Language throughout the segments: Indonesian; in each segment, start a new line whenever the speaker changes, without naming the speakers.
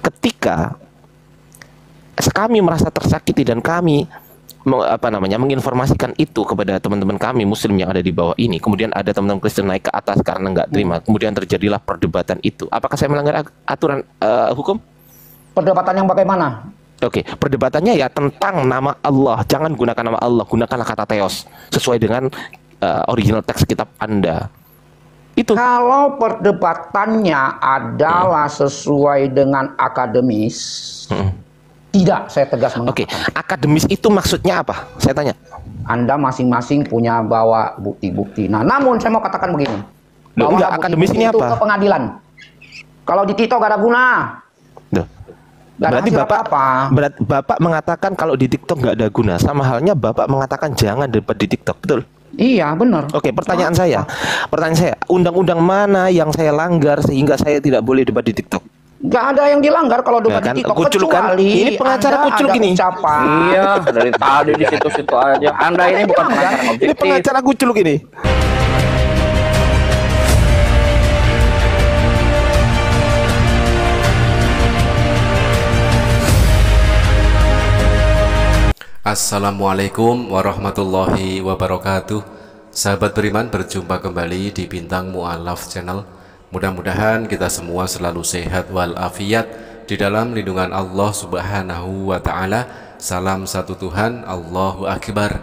Ketika kami merasa tersakiti dan kami menginformasikan itu kepada teman-teman kami Muslim yang ada di bawah ini, kemudian ada teman-teman Kristen naik ke atas karena nggak terima, kemudian terjadilah perdebatan itu. Apakah saya melanggar aturan hukum?
Perdebatan yang bagaimana?
Oke, perdebatannya ya tentang nama Allah. Jangan gunakan nama Allah, gunakanlah kata Theos sesuai dengan original teks kitab Anda. Itu.
Kalau perdebatannya adalah sesuai dengan akademis, tidak, saya tegas mengatakan.
Oke, akademis itu maksudnya apa? Saya tanya.
Anda masing-masing punya bawa bukti-bukti. Nah, namun saya mau katakan begini.
Bahwa akademis ini
itu
apa?
Ke pengadilan. Kalau di TikTok gak ada guna.
Berarti Bapak mengatakan kalau di TikTok nggak ada guna, sama halnya Bapak mengatakan jangan debat di TikTok, betul?
Iya, benar.
Oke, pertanyaan saya, undang-undang mana yang saya langgar sehingga saya tidak boleh debat di TikTok?
Gak ada yang dilanggar kalau debat di TikTok, kecuali
ini pengacara kucul gini.
Iya, dari tadi di situ-situ aja. Anda ini bukan pengacara objektif.
Ini pengacara kucul gini.
Assalamualaikum warahmatullahi wabarakatuh. Sahabat beriman, berjumpa kembali di Bintang Mu'alaf Channel. Mudah-mudahan kita semua selalu sehat walafiat di dalam lindungan Allah Subhanahu wa Ta'ala. Salam satu Tuhan, Allahu Akbar.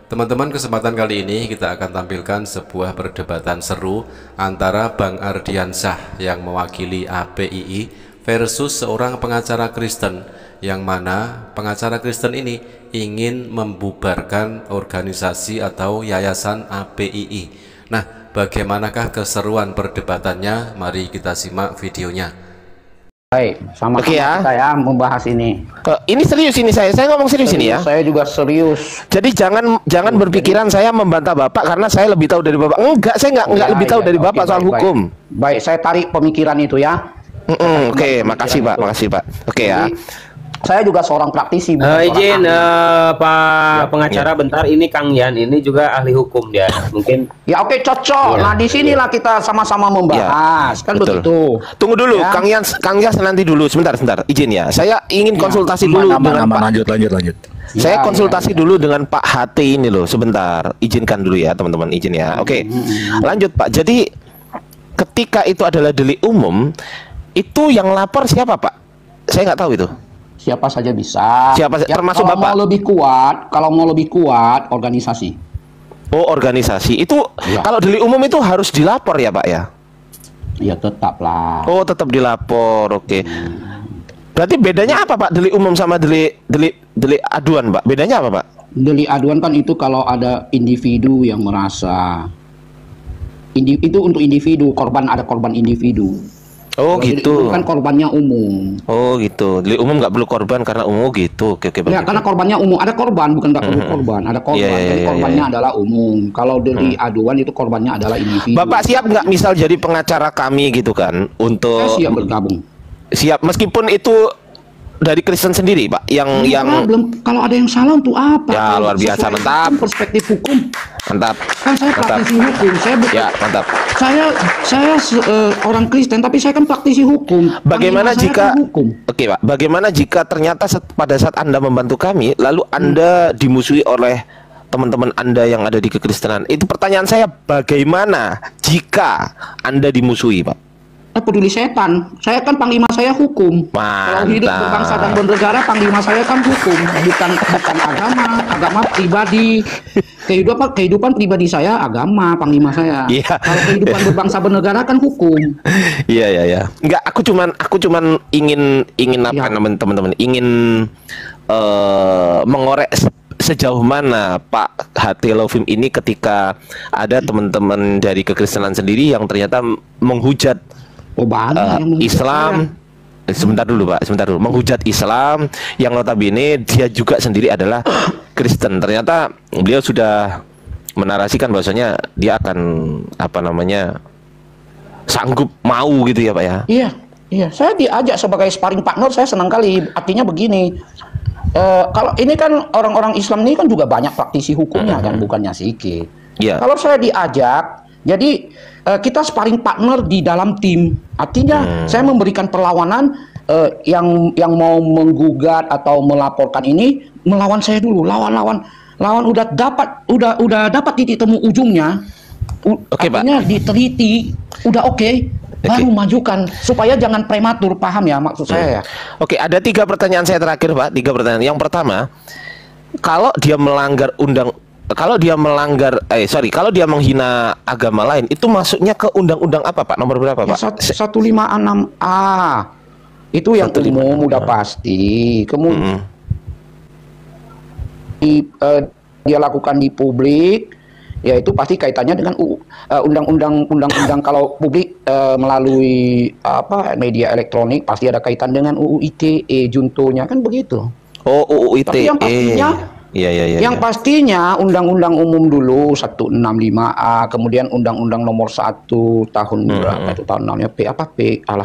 Teman-teman, kesempatan kali ini kita akan tampilkan sebuah perdebatan seru antara Bang Ardiansyah yang mewakili APII versus seorang pengacara Kristen, yang mana pengacara Kristen ini ingin membubarkan organisasi atau yayasan APII. Nah, bagaimanakah keseruan perdebatannya? Mari kita simak videonya.
Baik, sama-sama saya membahas ini.
Ini serius ini, saya ngomong serius ini ya.
Saya juga serius.
Jadi jangan berpikiran saya membantah Bapak karena saya lebih tahu dari Bapak. Enggak, saya enggak lebih tahu dari Bapak soal hukum.
Baik, saya tarik pemikiran itu ya.
Oke, makasih Pak, makasih Pak. Oke ya.
Saya juga seorang praktisi.
Izin Pak pengacara bentar, ini Kang Yan ini juga ahli hukum dia. Mungkin
ya oke, cocok. Nah, disinilah kita sama-sama membahas. Kan
betul.
begitu.
Tunggu dulu, ya. Kang Yan nanti dulu sebentar. Izin ya. Saya ingin konsultasi dulu dengan Pak. Lanjut. Saya konsultasi dulu dengan Pak HT ini loh, sebentar. Izinkan dulu ya, teman-teman, izin ya. Oke. Lanjut, Pak. Jadi ketika itu adalah delik umum, itu yang lapor siapa, Pak? Saya nggak tahu itu.
Siapa saja bisa.
Siapa
ya,
termasuk
kalau
Bapak?
Kalau mau lebih kuat, organisasi.
Oh, organisasi. Itu ya. Kalau delik umum itu harus dilapor ya, Pak ya?
Ya, tetaplah.
Oh, tetap dilapor. Oke. Berarti bedanya apa, Pak? Delik umum sama delik aduan, Pak? Bedanya apa, Pak?
Delik aduan kan itu kalau ada individu yang merasa itu untuk individu, ada korban individu.
Oh, kalau gitu.
Itu kan korbannya umum.
Oh, gitu. Delik umum nggak perlu korban karena umum gitu. Oke,
ya, karena korbannya umum. Ada korban, bukan nggak perlu korban. Ada korban. Jadi korbannya adalah umum. Kalau delik aduan itu korbannya adalah individu.
Bapak siap nggak misal jadi pengacara kami gitu kan untuk?
Saya siap bergabung.
Siap, meskipun itu dari Kristen sendiri, Pak.
Belum. Kalau ada yang salah untuk apa?
Ya, luar biasa, mantap.
Perspektif hukum.
Mantap.
Kan saya praktisi hukum. Saya bukan.
Ya, mantap.
Saya orang Kristen, tapi saya kan praktisi hukum.
Bagaimana jika Oke, Pak. Bagaimana jika ternyata pada saat Anda membantu kami, lalu Anda dimusuhi oleh teman-teman Anda yang ada di kekristenan? Itu pertanyaan saya, bagaimana jika Anda dimusuhi, Pak?
Peduli setan. Saya kan panglima saya hukum.
Mantap.
Kalau hidup berbangsa dan bernegara, panglima saya kan hukum, bukan agama pribadi. Kehidupan pribadi saya agama, panglima saya.
Yeah.
Kalau kehidupan berbangsa bernegara kan hukum.
Iya. Enggak, aku cuman ingin apa namanya, teman-teman, ingin mengorek sejauh mana Pak HT Lovim ini ketika ada teman-teman dari kekristenan sendiri yang ternyata menghujat Islam. Sebentar dulu, Pak, menghujat Islam yang notabene dia juga sendiri adalah Kristen. Ternyata beliau sudah menarasikan bahwasanya dia akan sanggup mau gitu ya, Pak ya.
Iya, saya diajak sebagai sparring partner, saya senang kali. Artinya begini, kalau ini kan orang-orang Islam ini kan juga banyak praktisi hukumnya kan, bukannya sedikit.
Yeah.
Kalau saya diajak Jadi kita sparring partner di dalam tim. Artinya saya memberikan perlawanan, yang mau menggugat atau melaporkan ini melawan saya dulu. Lawan udah dapat titik temu ujungnya.
Oke, Pak.
Artinya diteliti, udah oke. Baru majukan supaya jangan prematur, paham ya maksud saya ya.
Oke, ada 3 pertanyaan saya terakhir, Pak. 3 pertanyaan. Yang pertama, kalau dia melanggar kalau dia menghina agama lain, itu masuknya ke undang-undang apa, Pak? Nomor berapa,
Ya,
Pak?
156A. Itu yang
156A.
umum udah pasti. Kemudian dia lakukan di publik, ya itu pasti kaitannya dengan undang-undang kalau publik melalui media elektronik pasti ada kaitan dengan UU ITE juntonya, kan begitu.
Oh, UU ITE.
Tapi yang pastinya yang pastinya undang-undang umum dulu 165A, kemudian undang-undang nomor 1 tahun berapa itu tahun namanya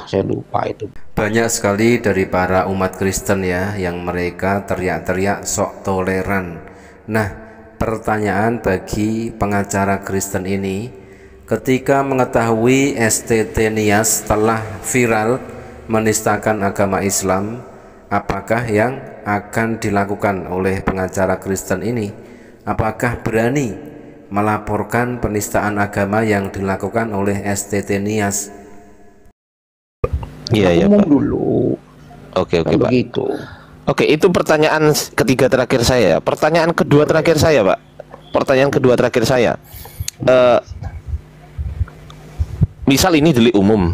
saya lupa itu.
Banyak sekali dari para umat Kristen ya yang mereka teriak-teriak sok toleran. Nah, pertanyaan bagi pengacara Kristen ini, ketika mengetahui STT Nias telah viral menistakan agama Islam, apakah yang akan dilakukan oleh pengacara Kristen ini? Apakah berani melaporkan penistaan agama yang dilakukan oleh STT Nias?
Iya,
umum
Pak.
dulu.
Oke, Pak.
Begitu.
Oke, itu pertanyaan ketiga terakhir saya. Pertanyaan kedua terakhir saya, Pak. Misal ini delik umum.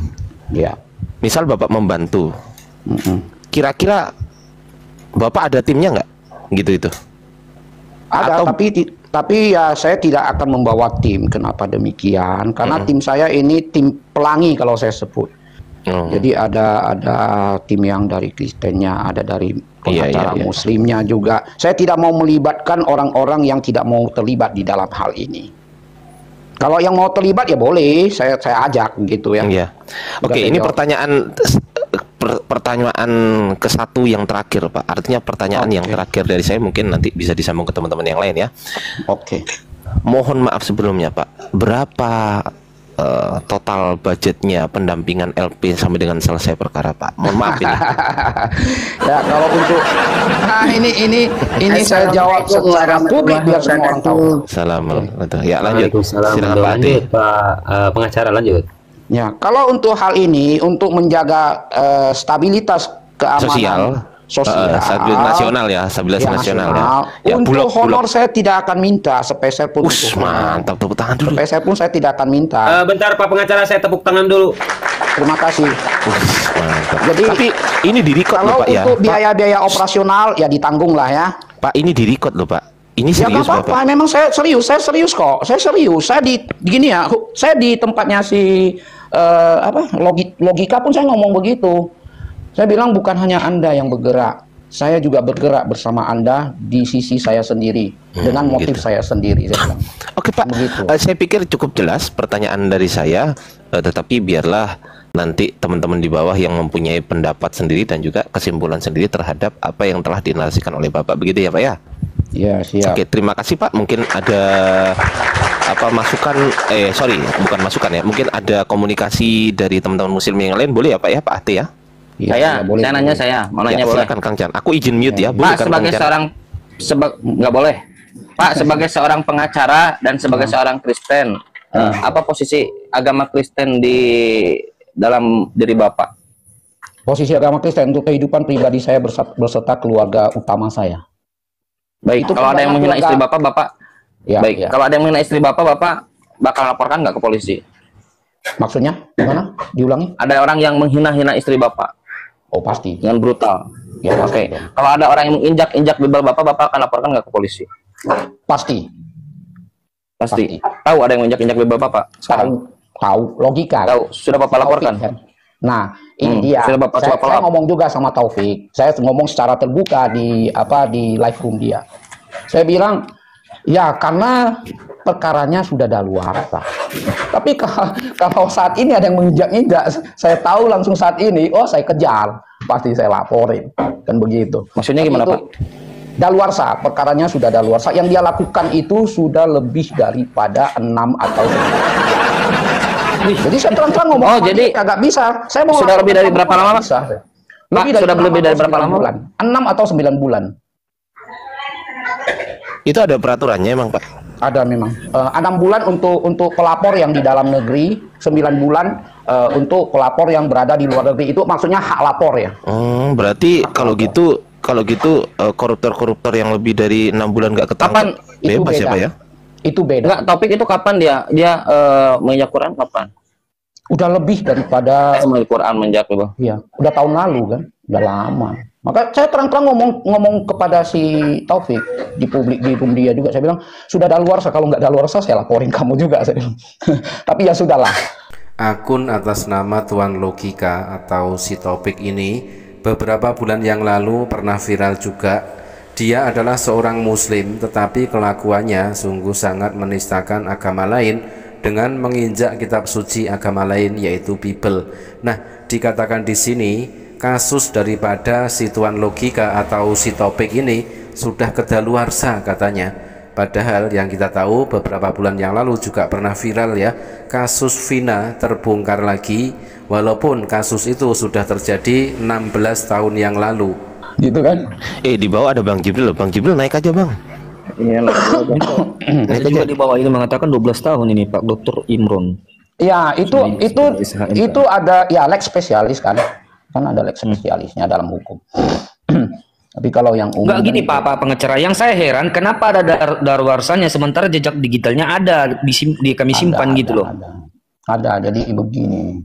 Ya.
Misal Bapak membantu. Kira-kira Bapak ada timnya nggak? Gitu itu.
Ada,
Atau...
tapi ya saya tidak akan membawa tim. Kenapa demikian? Karena tim saya ini tim pelangi kalau saya sebut. Jadi ada tim yang dari Kristennya, ada dari pengacara Muslimnya juga. Saya tidak mau melibatkan orang-orang yang tidak mau terlibat di dalam hal ini. Kalau yang mau terlibat ya boleh, saya ajak gitu ya.
Iya. Oke, ini pertanyaan ke-1 yang terakhir, Pak. Artinya pertanyaan yang terakhir dari saya, mungkin nanti bisa disambung ke teman-teman yang lain ya.
Oke.
Mohon maaf sebelumnya, Pak. Berapa total budgetnya pendampingan LP sampai dengan selesai perkara, Pak? Mohon maaf ini.
Ya, kalau untuk ini saya jawab secara publik biar semua orang tahu.
Assalamualaikum. Ya, lanjut. Silakan Pak.
Lanjut, Pak pengacara, lanjut.
Ya, kalau untuk hal ini untuk menjaga stabilitas keamanan sosial,
stabilitas nasional ya, stabilitas nasional ya.
Untuk honor saya tidak akan minta sepeser pun.
Mantap, tepuk tangan dulu.
Sepeser pun saya tidak akan minta.
Bentar Pak pengacara, saya tepuk tangan dulu.
Terima kasih.
Mantap.
Jadi
tapi ini di-record
kalau
loh, Pak, ya.
untuk biaya-biaya operasional ya ditanggung lah ya.
Pak, ini di-record loh, Pak. Ini serius,
ya, apa-apa. Memang saya serius kok. Saya serius. Saya saya di tempatnya si logika pun saya ngomong begitu. Saya bilang bukan hanya Anda yang bergerak, saya juga bergerak bersama Anda di sisi saya sendiri dengan motif saya sendiri. Saya bilang.
Oke, Pak, saya pikir cukup jelas pertanyaan dari saya, tetapi biarlah nanti teman-teman di bawah yang mempunyai pendapat sendiri dan juga kesimpulan sendiri terhadap apa yang telah dinarasikan oleh Bapak, begitu ya, Pak ya?
Ya, siap.
Oke, terima kasih, Pak. Mungkin ada masukan, bukan masukan ya, mungkin ada komunikasi dari teman-teman Muslim yang lain, boleh ya, Pak ya, Pak Ate ya?
Ya, boleh,
saya nanya, saya mau nanya, boleh?
Silakan Kang Chan. Aku izin mute ya.
Pak, sebagai seorang nggak boleh. Pak, sebagai seorang pengacara dan sebagai seorang Kristen, apa posisi agama Kristen di dalam diri Bapak?
Posisi agama Kristen untuk kehidupan pribadi saya berserta keluarga utama saya.
Baik, itu kalau ada yang menghina istri Bapak, baik. Kalau ada yang menghina istri Bapak bakal laporkan nggak ke polisi?
Maksudnya gimana? Diulangi?
Ada orang yang menghina-hina istri Bapak?
Oh, pasti.
Dengan brutal.
Ya,
Oke. Kalau ada orang yang menginjak-injak bibir Bapak akan laporkan nggak ke polisi?
Pasti.
Tahu ada yang menginjak-injak bibir Bapak?
Tahu. Logika.
Tahu. Sudah Bapak laporkan?
Kan? Nah, ini dia. Saya ngomong juga sama Taufik. Saya ngomong secara terbuka di live room dia. Saya bilang, ya karena perkaranya sudah daluarsa. Tapi kalau saat ini ada yang menginjak-injak, saya tahu langsung saat ini, saya kejar, pasti saya laporin, kan begitu.
Maksudnya gimana, Pak?
Daluarsa, perkaranya sudah daluarsa. Yang dia lakukan itu sudah lebih daripada 6 atau 9. Jadi saya terang-terang ngomong.
Oh, jadi
kagak bisa. Saya mau
sudah lebih dari berapa lama, Pak?
Bisa.
Sudah lebih dari berapa lama?
Bulan. 6 atau 9 bulan.
Itu ada peraturannya emang, Pak?
Ada memang. 6 bulan untuk pelapor yang di dalam negeri, 9 bulan untuk pelapor yang berada di luar negeri. Itu maksudnya hak lapor ya.
Berarti kalau gitu koruptor-koruptor yang lebih dari 6 bulan nggak ketangkap bebas ya, Pak ya?
Itu beda.
Enggak, Taufik itu kapan dia menginjak Quran kapan?
Udah lebih daripada
Menginjak Quran menginjak Bang.
Iya, udah tahun lalu kan, udah lama. Maka saya terang-terang ngomong kepada si Taufik di publik, di room dia juga, saya bilang sudah daluarsa, kalau nggak daluarsa saya laporin kamu juga, saya bilang. Tapi ya sudahlah.
Akun atas nama Tuan Logika atau si Taufik ini beberapa bulan yang lalu pernah viral juga. Dia adalah seorang muslim tetapi kelakuannya sungguh sangat menistakan agama lain dengan menginjak kitab suci agama lain yaitu Bible. Nah, dikatakan di sini kasus daripada si Tuan Logika atau si Taufik ini sudah kedaluarsa katanya. Padahal yang kita tahu beberapa bulan yang lalu juga pernah viral ya, kasus Vina terbongkar lagi walaupun kasus itu sudah terjadi 16 tahun yang lalu.
Gitu kan?
Di bawah ada Bang Jibril. Bang Jibril naik aja, Bang.
Iya,
Saya juga di bawah ini mengatakan 12 tahun ini Pak Dr. Imron.
Ya, itu ada ya lex spesialis kan ada lex spesialisnya dalam hukum. Tapi kalau yang umum
enggak gini Pak pengacara, yang saya heran kenapa ada daluarsanya sementara jejak digitalnya ada di kami simpan gitu loh.
Ada. Jadi begini.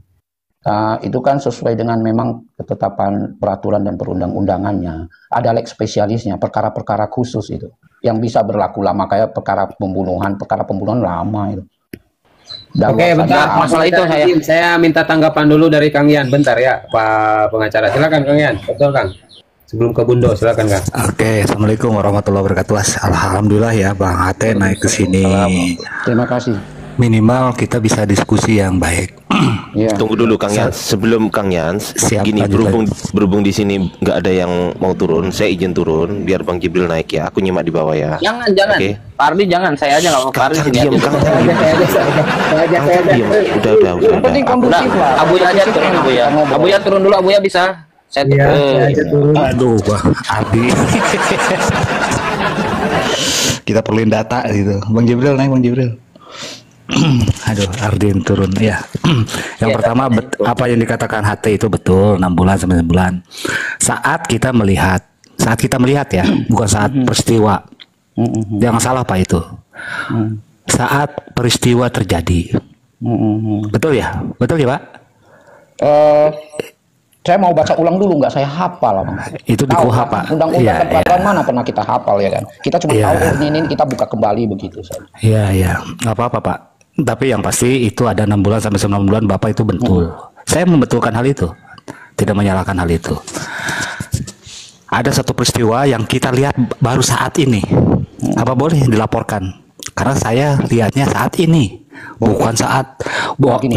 Itu kan sesuai dengan memang ketetapan peraturan dan perundang-undangannya. Ada lex spesialisnya, perkara-perkara khusus itu yang bisa berlaku lama, kayak perkara pembunuhan lama itu.
Oke, bentar. Masalah itu saya minta tanggapan dulu dari Kang Yan. Bentar ya, Pak pengacara. Silakan Kang Yan. Betul Kang. Sebelum ke Bundo, silakan Kang.
Oke, assalamualaikum warahmatullahi wabarakatuh. Alhamdulillah ya, Bang Ate naik ke sini.
Terima kasih.
Minimal kita bisa diskusi yang baik.
Ya. Tunggu dulu Kang Yan. Sebelum Kang Yan, gini berhubung di sini nggak ada yang mau turun, saya izin turun biar Bang Jibril naik ya. Aku nyimak di bawah ya.
Jangan. Okay. Pak Ardi jangan, saya aja nggak mau. Pak Ardi
diam, Kang. Udah.
Abuya aja turun, Abuya. Abuya turun dulu, Abuya bisa. Saya turun.
Aduh, Bang Ardi. Kita perluin data gitu. Bang Jibril naik, Bang Jibril. Aduh, Ardin turun ya. Yang pertama apa yang dikatakan HT itu betul, 6 bulan sampai 9 bulan. Saat kita melihat ya, bukan saat peristiwa. Jangan salah Pak itu. Saat peristiwa terjadi. Betul ya? Betul ya, Pak?
Saya mau baca ulang dulu, nggak saya hafal.
Itu di KUHP, Pak.
Undang-undang peraturan mana pernah kita hafal ya kan? Kita cuma tahu ini kita buka kembali begitu saja.
Iya, nggak apa-apa Pak. Tapi yang pasti itu ada 6 bulan sampai 9 bulan Bapak itu betul. Saya membetulkan hal itu, tidak menyalahkan hal itu. Ada satu peristiwa yang kita lihat baru saat ini. Apa boleh dilaporkan? Karena saya lihatnya saat ini, bukan saat.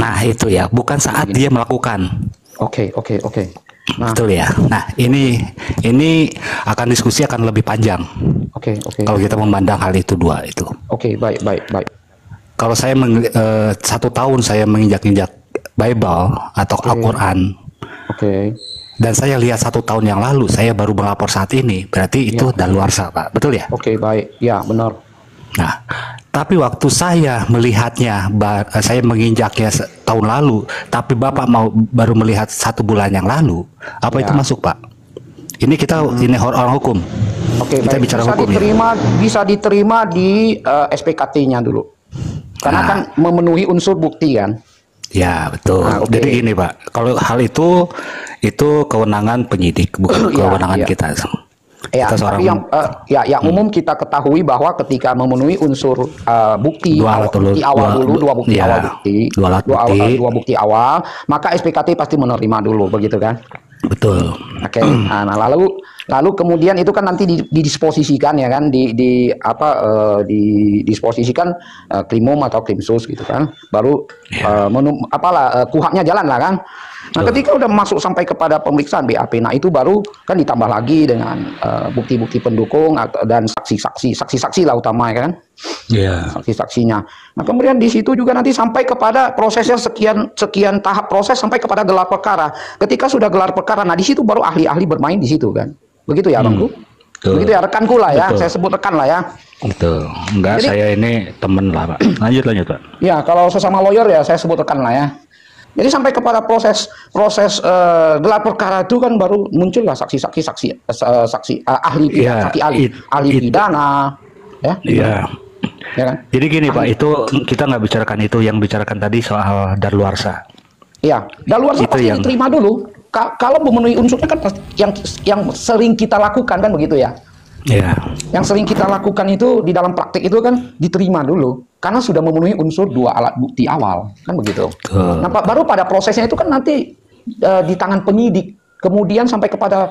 Nah itu ya, bukan saat dia melakukan.
Oke.
Nah, betul ya. Nah, ini akan diskusi akan lebih panjang.
Oke.
Kalau kita memandang hal itu dua itu.
Oke, baik.
Kalau saya 1 tahun saya menginjak-injak Bible atau Al-Quran.
Oke.
Dan saya lihat 1 tahun yang lalu saya baru melapor saat ini, berarti itu daluarsa, Pak. Betul ya?
Oke, baik. Ya, benar.
Nah, tapi waktu saya melihatnya, saya menginjaknya tahun lalu, tapi Bapak baru melihat 1 bulan yang lalu, apa itu masuk, Pak? Ini kita ini orang hukum.
Oke,
kita bicara hukum.
Bisa diterima di SPKT-nya dulu. Karena kan memenuhi unsur bukti kan.
Ya, betul. Jadi gini, Pak, kalau hal itu kewenangan penyidik, bukan kewenangan kita.
Ya, tapi yang umum kita ketahui bahwa ketika memenuhi unsur bukti awal dulu, dua bukti awal, maka SPKT pasti menerima dulu, begitu kan?
Betul.
Oke. Nah, lalu kemudian itu kan nanti didisposisikan ya kan, didisposisikan Krimum atau Krimsus gitu kan, baru KUHP-nya jalan lah kan. Nah, ketika udah masuk sampai kepada pemeriksaan BAP, nah itu baru kan ditambah lagi dengan bukti-bukti pendukung dan saksi-saksi lah utama ya kan. saksi-saksinya. Nah, kemudian di situ juga nanti sampai kepada prosesnya sekian tahap proses sampai kepada gelar perkara. Ketika sudah gelar perkara, nah di situ baru ahli-ahli bermain di situ kan. Begitu ya, Bangku? Begitu ya, rekanku lah ya. Saya sebut rekan lah ya.
Betul. Enggak, jadi, saya ini temen lah, Pak. Lanjut, Pak.
Ya, kalau sesama lawyer ya saya sebut rekan lah ya. Jadi sampai kepada proses gelar perkara itu kan baru muncullah saksi-saksi ahli pidana, ya. Iya. Ya kan?
Jadi gini Pak, itu kita nggak bicarakan itu, yang bicarakan tadi soal daluarsa.
Iya, daluarsa pasti yang diterima dulu. Kalau memenuhi unsurnya kan yang sering kita lakukan kan begitu ya. Iya. Yang sering kita lakukan itu di dalam praktik itu kan diterima dulu karena sudah memenuhi unsur 2 alat bukti awal kan begitu. Nah, baru pada prosesnya itu kan nanti di tangan penyidik, kemudian sampai kepada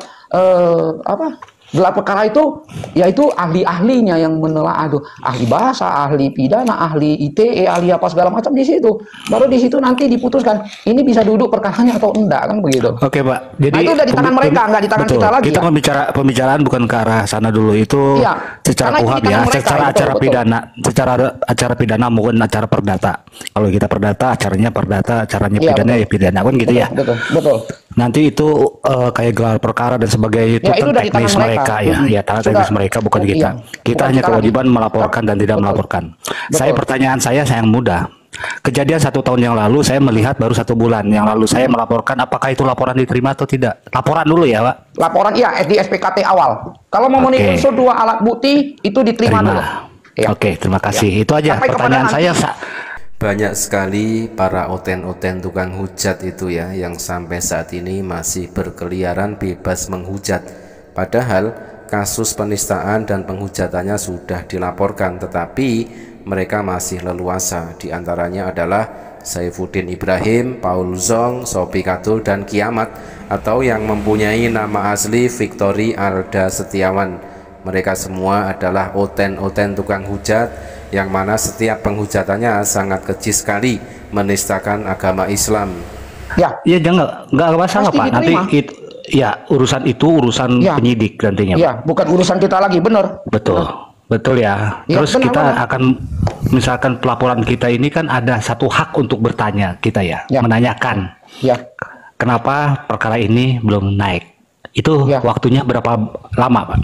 gelar perkara itu yaitu ahli-ahlinya yang menelaah, ahli bahasa, ahli pidana, ahli ITE, ahli apa segala macam di situ. Baru di situ nanti diputuskan ini bisa duduk perkaranya atau enggak kan begitu.
Oke, Pak. Jadi
nah, itu udah di tangan mereka, enggak di tangan kita lagi.
Kita pembicaraan bukan ke arah sana dulu, itu secara kuhab ya, secara acara pidana, secara acara pidana maupun acara perdata. Kalau kita perdata, acaranya pidana ya pidana kan gitu ya. Betul. Nanti itu kayak gelar perkara dan sebagainya itu teknis mereka ya teknis mereka bukan kita. Kita hanya kewajiban melaporkan dan tidak melaporkan. Pertanyaan saya yang mudah. Kejadian 1 tahun yang lalu saya melihat baru 1 bulan yang lalu saya melaporkan, apakah itu laporan diterima atau tidak? Laporan dulu ya, Pak.
Laporan iya di SPKT awal. Kalau memenuhi unsur 2 alat bukti itu diterima dulu.
Ya. Oke, terima kasih. Itu aja pertanyaan saya.
Banyak sekali para oten-oten tukang hujat itu ya, yang sampai saat ini masih berkeliaran bebas menghujat. Padahal kasus penistaan dan penghujatannya sudah dilaporkan, tetapi mereka masih leluasa. Di antaranya adalah Saifuddin Ibrahim, Paul Zong, Sopi Katul, dan Kiamat, atau yang mempunyai nama asli Victory Arda Setiawan. Mereka semua adalah oten-oten tukang hujat, yang mana setiap penghujatannya sangat keji sekali, menistakan agama Islam.
Ya jangan, nggak masalah Pak. Nanti urusan penyidik nantinya.
Iya, bukan urusan kita lagi, benar.
Betul ya. Terus kita akan, misalkan pelaporan kita ini kan ada satu hak untuk bertanya kita menanyakan. Kenapa perkara ini belum naik? Itu waktunya berapa lama, Pak?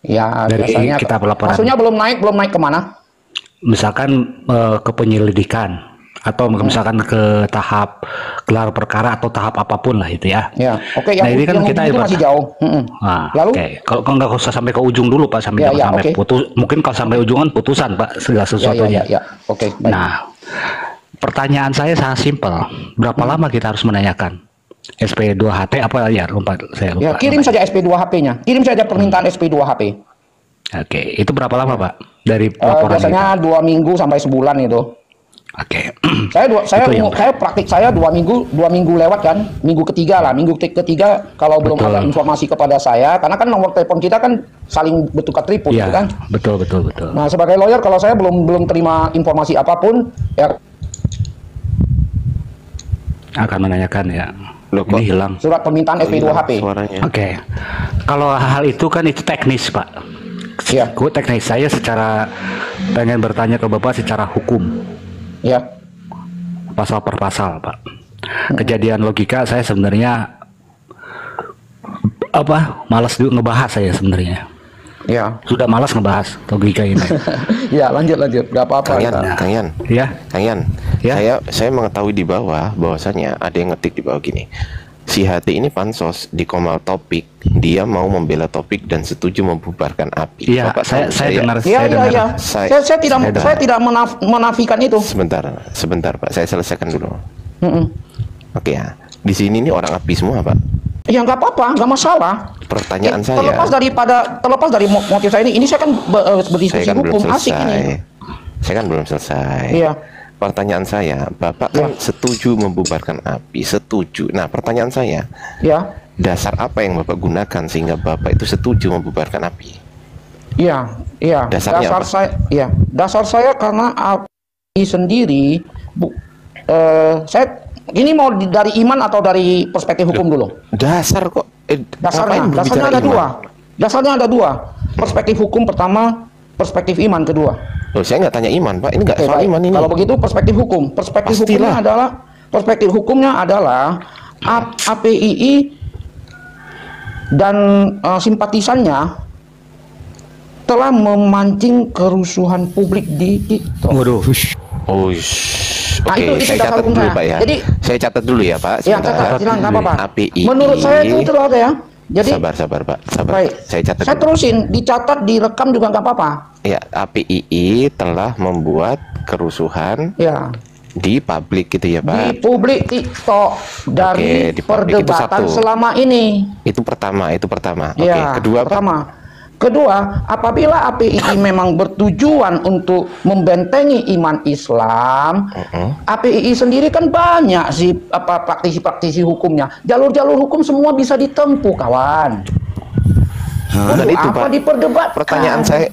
Ya,
dari
biasanya
kita pelaporan.
Maksudnya belum naik kemana?
Misalkan ke penyelidikan atau misalkan ke tahap gelar perkara atau tahap apapun lah itu ya.
Oke. Nah, ini kan kita masih jauh.
Lalu kalau nggak usah sampai ke ujung dulu Pak, sampai putus. Mungkin kalau sampai ujung kan putusan Pak, segala sesuatunya.
Oke.
Nah, pertanyaan saya sangat simpel. Berapa lama kita harus menanyakan? SP2HP apa ya? Saya lupa.
Kirim saja SP2HP-nya. Kirim saja permintaan SP2HP.
Oke, itu berapa lama Pak dari laporan
biasanya kita? 2 minggu sampai sebulan itu.
Oke.
Saya praktik saya 2 minggu lewat kan, minggu ketiga kalau belum ada informasi kepada saya, karena kan nomor telepon kita kan saling bertukar tripod gitu kan.
Betul.
Nah, sebagai lawyer kalau saya belum terima informasi apapun ya
akan menanyakan ya. Ini hilang
surat permintaan SP2HP.
Oke. Kalau hal itu kan itu teknis Pak. Gue teknis, saya secara pengen bertanya ke Bapak secara hukum. Pasal per pasal, Pak. Kejadian logika saya sebenarnya malas ngebahas saya sebenarnya. Sudah malas ngebahas logika ini.
Lanjut. Gak apa-apa.
Kang Yan. Saya mengetahui di bawah bahwasanya ada yang ngetik di bawah gini. Si Hati ini pansos di Komal Topik, dia mau membela Topik dan setuju membubarkan API.
Bapak, saya dengar.
Saya tidak menafikan itu.
Sebentar Pak, saya selesaikan dulu. Oke ya, di sini ini orang API semua Pak.
Ya nggak apa-apa, nggak masalah.
Pertanyaan saya.
Terlepas dari motif saya ini saya kan berdiskusi hukum, asik ini.
Saya kan belum selesai. Pertanyaan saya, Bapak kan setuju membubarkan API, setuju. Nah, pertanyaan saya, dasar apa yang Bapak gunakan sehingga Bapak itu setuju membubarkan API? Dasarnya apa?
Dasar saya karena API sendiri, saya ini mau dari iman atau dari perspektif hukum dulu? Dasarnya ada dua. Perspektif hukum pertama, perspektif iman kedua.
Loh, saya nggak tanya iman, Pak. Ini nggak soal
baik.
iman ini.
Kalau begitu perspektif hukum. Perspektif hukumnya adalah APII dan simpatisannya telah memancing kerusuhan publik di TikTok.
Waduh.
Nah,
Oke,
itu
saya
dasar
catat
hukum
dulu,
saya.
Pak ya.
Jadi,
saya catat dulu ya, Pak.
ya catat, silakan, nggak apa-apa.
APII.
Menurut saya itu telah ada ya. Jadi
sabar, Pak. Sabar.
baik.
Saya catat
Saya
dulu.
terusin, dicatat, direkam juga nggak apa-apa.
Ya, APII telah membuat kerusuhan
Ya.
di publik gitu ya, Pak.
Di publik TikTok dari
Oke, di publik itu
perdebatan
satu.
selama ini.
Itu pertama. Oke,
Ya,
kedua, Pak.
pertama. Kedua, apabila APII memang bertujuan untuk membentengi iman Islam, APII sendiri kan banyak sih praktisi-praktisi hukumnya. Jalur-jalur hukum semua bisa ditempuh, kawan.
Bukan
Untuk
itu,
apa
Pak.
diperdebatkan?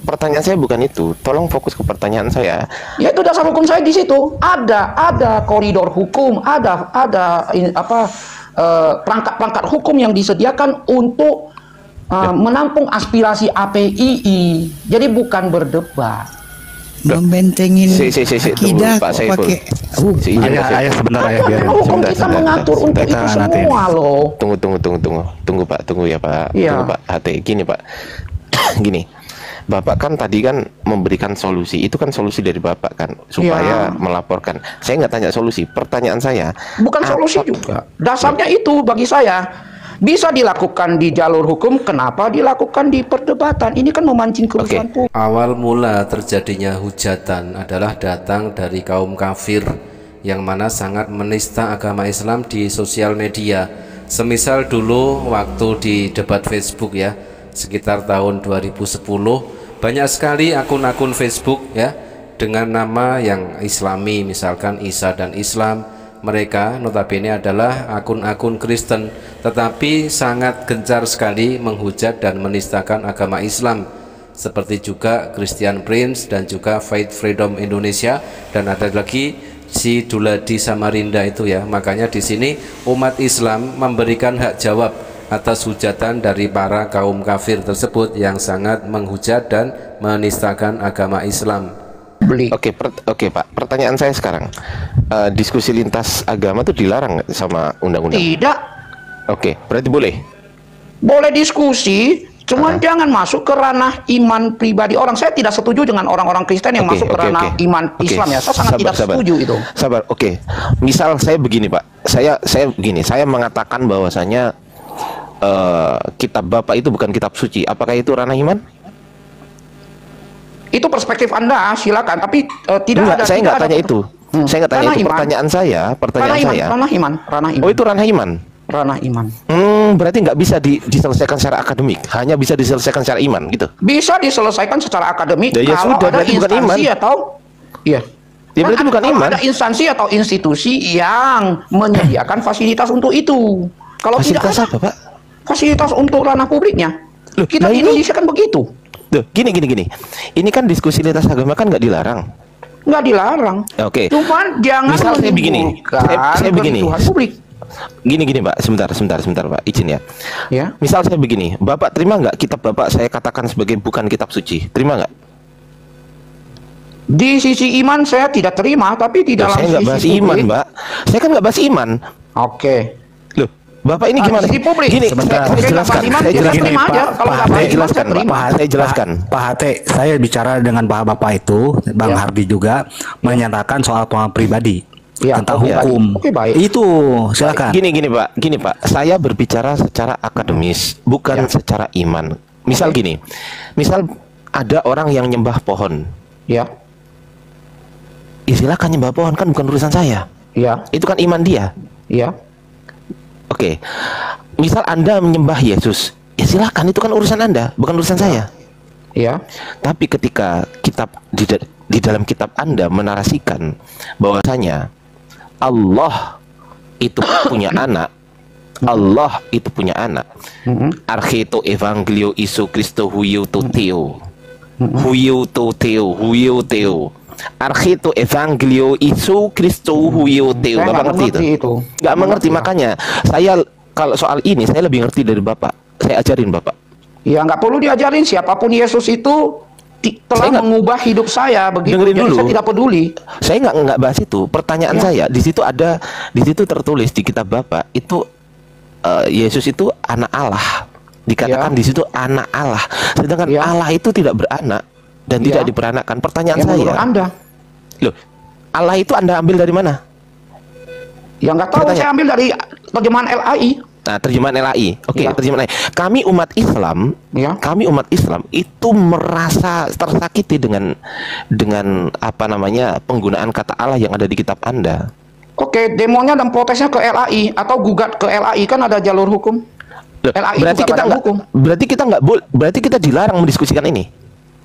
Pertanyaan saya bukan itu. Tolong fokus ke pertanyaan saya.
Ya itu dasar hukum saya di situ. Ada koridor hukum, ada perangkat-perangkat hukum yang disediakan untuk menampung aspirasi APII. Jadi bukan berdebat.
Membentengin
tunggu,
akidah
Pak
kok
Saiful.
pakai hukum.
Ayah sebentar ayah biar.
Hukum kita mengatur untuk itu semua loh.
Tunggu Pak, tunggu ya Pak.
Iya.
Tunggu Pak, gini Pak. Gini. Bapak kan tadi kan memberikan solusi. Itu kan solusi dari Bapak kan supaya melaporkan. Saya nggak tanya solusi. Pertanyaan saya,
Bukan solusi juga. Dasarnya itu bagi saya. Bisa dilakukan di jalur hukum, kenapa dilakukan di perdebatan? Ini kan memancing kerusuhan publik.
Awal mula terjadinya hujatan adalah datang dari kaum kafir yang mana sangat menista agama Islam di sosial media. Semisal dulu waktu di debat Facebook ya, sekitar tahun 2010, banyak sekali akun-akun Facebook ya dengan nama yang Islami, misalkan Isa dan Islam. Mereka notabene adalah akun-akun Kristen, tetapi sangat gencar sekali menghujat dan menistakan agama Islam, seperti juga Christian Prince dan juga Faith Freedom Indonesia, dan ada lagi si Duladi Samarinda itu ya. Makanya di sini umat Islam memberikan hak jawab atas hujatan dari para kaum kafir tersebut yang sangat menghujat dan menistakan agama Islam.
Oke, Pak. Pertanyaan saya sekarang, diskusi lintas agama itu dilarang nggak sama undang-undang?
Tidak.
Oke, berarti boleh.
Boleh diskusi, cuman jangan masuk ke ranah iman pribadi orang. Saya tidak setuju dengan orang-orang Kristen yang masuk ke ranah iman Islam ya. Saya sangat tidak setuju itu.
Sabar. Oke. Misal saya begini, Pak. Saya begini. Saya mengatakan bahwasanya kitab Bapak itu bukan kitab suci. Apakah itu ranah iman?
Itu perspektif Anda, silakan. Tapi tidak
Enggak,
ada.
saya nggak tanya itu. Saya nggak tanya
Ranah
itu.
iman.
Pertanyaan saya.
Ranah iman.
Oh, itu ranah iman.
Ranah iman.
Berarti nggak bisa diselesaikan secara akademik, hanya bisa diselesaikan secara iman gitu.
Bisa diselesaikan secara akademik
Ya,
kalau
sudah,
ada
berarti bukan
instansi
iman.
atau iya.
Ya, berarti bukan
kalau
iman.
ada instansi atau institusi yang menyediakan fasilitas untuk itu. Kalau
Fasilitas
tidak ada,
apa, Pak?
fasilitas untuk ranah publiknya.
Loh,
Kita
nah
di
ini-
Indonesia kan begitu.
Tuh, gini. Ini kan diskusi lintas agama kan nggak dilarang.
Nggak dilarang.
Oke.
Cuman jangan
Misal saya begini.
menimbulkan
Saya begini.
kericuhan publik.
Gini Pak, sebentar Pak, izin ya.
Ya.
Misal saya begini, Bapak terima nggak kitab Bapak saya katakan sebagai bukan kitab suci? Terima nggak?
Di sisi iman saya tidak terima, tapi di dalam
Saya nggak bahas
sisi
iman,
publik.
Mbak. Saya kan nggak bahas iman.
Oke.
Loh, Bapak ini gimana?
Sisi publik.
Gini,
Sebentar.
saya jelaskan.
Iman,
Saya
kita
jelaskan.
terima aja. Kalau nggak
Saya
bahas iman,
jelaskan,
saya terima.
Pak. Saya jelaskan.
Pak Hate, saya bicara dengan Bapak itu, Bang
Ya.
Hardi juga menyatakan soal pengalaman pribadi
Ya,
tentang
oke, baik.
hukum.
Oke, baik.
Itu silakan.
Gini Pak. Saya berbicara secara akademis, bukan secara iman. Misal gini, misal ada orang yang nyembah pohon.
Ya.
Silakan nyembah pohon, kan bukan urusan saya.
Ya.
Itu kan iman dia.
Ya.
Oke. Misal Anda menyembah Yesus, ya silakan, itu kan urusan Anda, bukan urusan saya.
Ya.
Tapi ketika kitab di dalam kitab Anda menarasikan bahwasanya Allah itu punya anak, Allah itu punya anak. Archeto evangelio Isu Kristo huiu to theo. Huiu to theo. Archeto evangelio Isu Kristo huiu theo.
Saya
Bapak
nggak
ngerti itu? Nggak
Nggak
mengerti,
mengerti,
makanya saya kalau soal ini saya lebih ngerti dari Bapak. Saya ajarin Bapak.
Ya nggak perlu diajarin siapapun Yesus itu telah mengubah hidup saya begitu.
Dengerin
Jadi
dulu.
saya tidak peduli.
Saya nggak bahas itu. Pertanyaan saya di situ tertulis di kitab Bapak itu Yesus itu anak Allah. Dikatakan di situ anak Allah. Sedangkan Allah itu tidak beranak dan tidak diperanakkan. Pertanyaan saya.
Menurut Anda.
Loh, Allah itu Anda ambil dari mana?
Ya nggak tahu, saya ambil dari terjemahan LAI.
Nah, terjemahan LAI. Oke, terjemahan LAI. Kami umat Islam itu merasa tersakiti dengan apa namanya penggunaan kata Allah yang ada di kitab Anda.
Oke, demonya dan protesnya ke LAI atau gugat ke LAI, kan ada jalur hukum. LAI
berarti kita dilarang mendiskusikan ini.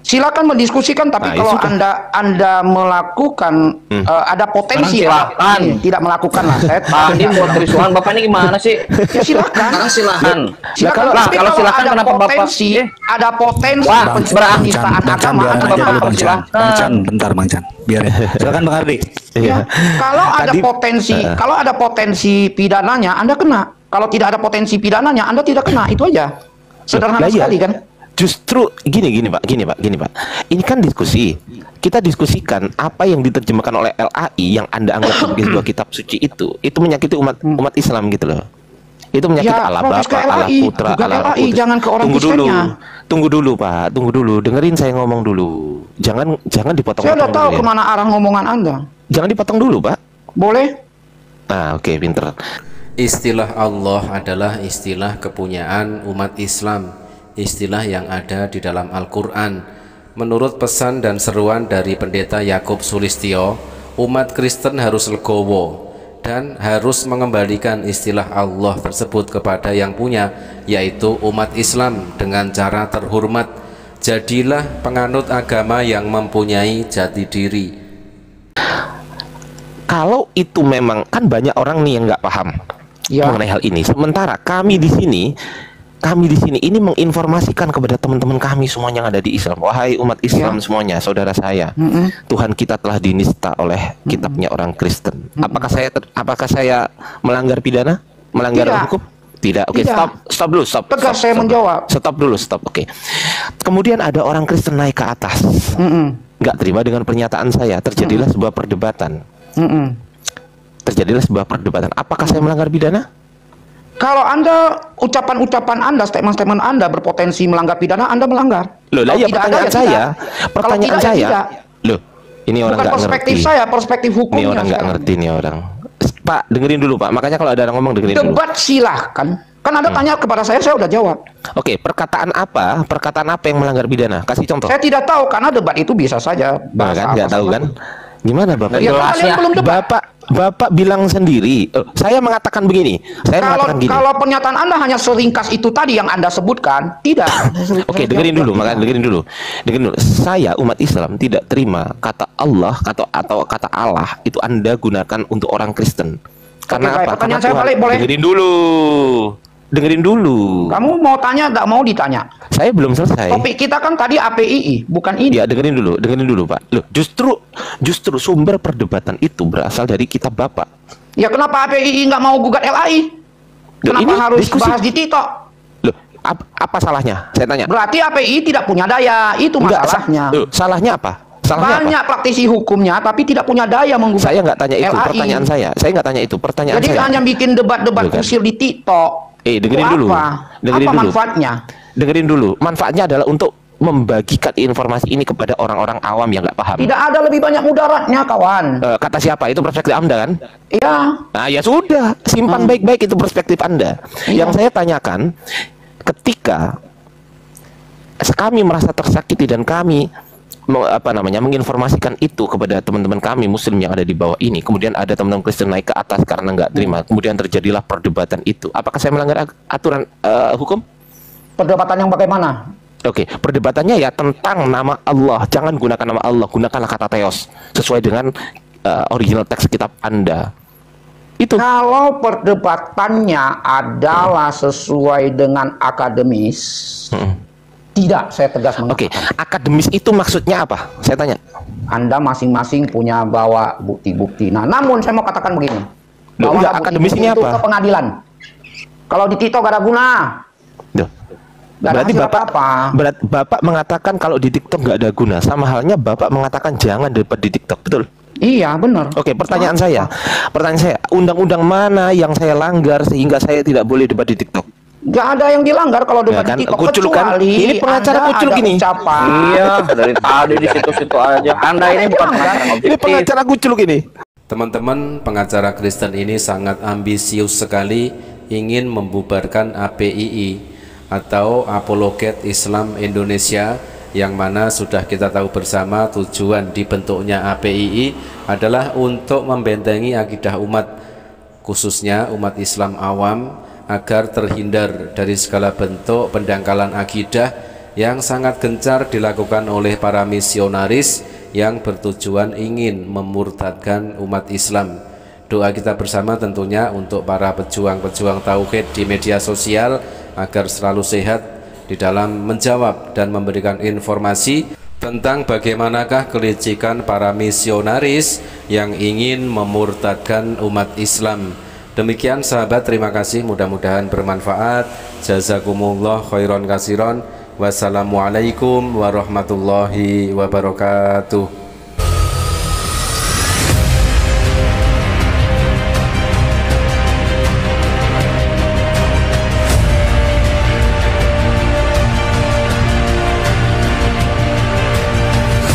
Silakan mendiskusikan, tapi kalau Anda melakukan ada potensi tidak melakukan lah. Saya
tadi buat kerusuhan Bapak ini gimana sih?
Ya silakan.
Silakan.
Kalau silakan kenapa Bapak? Ada potensi penistaan agama.
Bang Chan, bentar Bang Chan. Biar silakan Bang Ardi.
Ya, kalau ada potensi pidananya, Anda kena. Kalau tidak ada potensi pidananya, Anda tidak kena. Itu aja. Sederhana sekali kan?
Justru gini Pak. Ini kan diskusi. Kita diskusikan apa yang diterjemahkan oleh LAI yang Anda anggap sebagai sebuah kitab suci itu menyakiti umat Islam gitu loh. Itu menyakiti Allah Bapa, Allah Putra, Allah Kudus.
Jangan ke orang Kristennya.
Tunggu dulu Pak, tunggu dulu. Dengerin saya ngomong dulu. Jangan dipotong.
Saya udah tahu kemana arah ngomongan Anda.
Jangan dipotong dulu Pak.
Boleh?
Nah, oke, pinter.
Istilah Allah adalah istilah kepunyaan umat Islam, istilah yang ada di dalam Al-Quran. Menurut pesan dan seruan dari Pendeta Yakub Sulistyo, umat Kristen harus legowo dan harus mengembalikan istilah Allah tersebut kepada yang punya, yaitu umat Islam, dengan cara terhormat. Jadilah penganut agama yang mempunyai jati diri.
Kalau itu memang, kan banyak orang nih yang nggak paham mengenai hal ini. Sementara kami di sini ini menginformasikan kepada teman-teman kami semuanya yang ada di Islam. Wahai umat Islam semuanya, saudara saya, Tuhan kita telah dinista oleh kitabnya orang Kristen. Apakah saya melanggar pidana? Melanggar hukum? Tidak. Oke, stop dulu.
Tegas saya menjawab.
Stop dulu. Oke. Kemudian ada orang Kristen naik ke atas. Nggak terima dengan pernyataan saya. Terjadilah sebuah perdebatan. Apakah saya melanggar pidana?
Kalau Anda ucapan-ucapan Anda, statement-statement Anda berpotensi melanggar pidana, Anda melanggar.
Loh, ya pertanyaan saya. Loh, ini orang nggak ngerti.
Perspektif saya, perspektif hukumnya.
Ini orang nggak ngerti nih orang. Pak, dengerin dulu Pak. Makanya kalau ada orang ngomong dengerin dulu.
Debat silahkan. Kan Anda tanya kepada saya udah jawab.
Oke, perkataan apa yang melanggar pidana? Kasih contoh.
Saya tidak tahu karena debat itu bisa saja.
Kan nggak tahu kan? Gimana Bapak?
Ya, belum debat.
Bapak bilang sendiri. Saya mengatakan begini. Kalau
pernyataan Anda hanya seringkas itu tadi yang Anda sebutkan, tidak.
Oke, dengerin dulu. Saya umat Islam tidak terima kata Allah atau kata Allah itu Anda gunakan untuk orang Kristen. Karena apa?
Pertanyaan saya balik, boleh?
Dengerin dulu.
Kamu mau tanya, tidak mau ditanya?
Saya belum selesai.
Topik kita kan tadi APII, bukan ini.
Ya, dengerin dulu Pak. Loh, justru sumber perdebatan itu berasal dari kitab Bapak.
Ya, kenapa APII nggak mau gugat LAI? Kenapa harus bahas di TikTok?
Loh, apa salahnya? Saya tanya.
Berarti APII tidak punya daya, itu masalahnya.
Salahnya apa?
Banyak praktisi hukumnya tapi tidak punya daya menggugat.
Saya nggak tanya itu, pertanyaan saya. Saya nggak tanya itu, pertanyaan
saya. Jadi hanya bikin debat-debat kusil di TikTok.
Dengerin dulu.
Apa manfaatnya?
Dengerin dulu. Manfaatnya adalah untuk membagikan informasi ini kepada orang-orang awam yang nggak paham.
Tidak ada lebih banyak mudaratnya, kawan.
Kata siapa? Itu perspektif Anda kan?
Iya.
Nah, ya sudah, simpan baik-baik itu perspektif Anda. Yang saya tanyakan, ketika kami merasa tersakiti dan kami menginformasikan itu kepada teman-teman kami Muslim yang ada di bawah ini, kemudian ada teman-teman Kristen naik ke atas karena nggak terima, kemudian terjadilah perdebatan itu. Apakah saya melanggar aturan hukum?
Perdebatan yang bagaimana?
Oke, perdebatannya ya tentang nama Allah. Jangan gunakan nama Allah, gunakanlah kata theos sesuai dengan original teks kitab Anda. Itu.
Kalau perdebatannya adalah sesuai dengan akademis, tidak, saya tegas mengatakan.
Oke, akademis itu maksudnya apa? Saya tanya.
Anda masing-masing punya bawa bukti-bukti. Nah, namun saya mau katakan begini.
Bawa akademis ini apa?
Ke pengadilan. Kalau di TikTok gak ada guna.
Berarti Bapak mengatakan kalau di TikTok nggak ada guna. Sama halnya Bapak mengatakan jangan debat di TikTok, betul?
Iya, benar.
Oke, pertanyaan saya, undang-undang mana yang saya langgar sehingga saya tidak boleh debat di TikTok?
Nggak ada yang dilanggar kalau debat
kan,
di TikTok,
kucul kan? Ini pengacara kucul gini.
Iya, dari tadi di situ-situ aja. Anda ini bukan pengacara objektif.
Ini pengacara kucul gini.
Teman-teman, pengacara Kristen ini sangat ambisius sekali ingin membubarkan APII atau Apologet Islam Indonesia, yang mana sudah kita tahu bersama tujuan dibentuknya APII adalah untuk membentengi akidah umat, khususnya umat Islam awam, agar terhindar dari segala bentuk pendangkalan akidah yang sangat gencar dilakukan oleh para misionaris yang bertujuan ingin memurtadkan umat Islam. Doa kita bersama tentunya untuk para pejuang-pejuang tauhid di media sosial agar selalu sehat di dalam menjawab dan memberikan informasi tentang bagaimanakah kelicikan para misionaris yang ingin memurtadkan umat Islam. Demikian sahabat, terima kasih, mudah-mudahan bermanfaat. Jazakumullah khairan kasiron. Wassalamualaikum warahmatullahi wabarakatuh.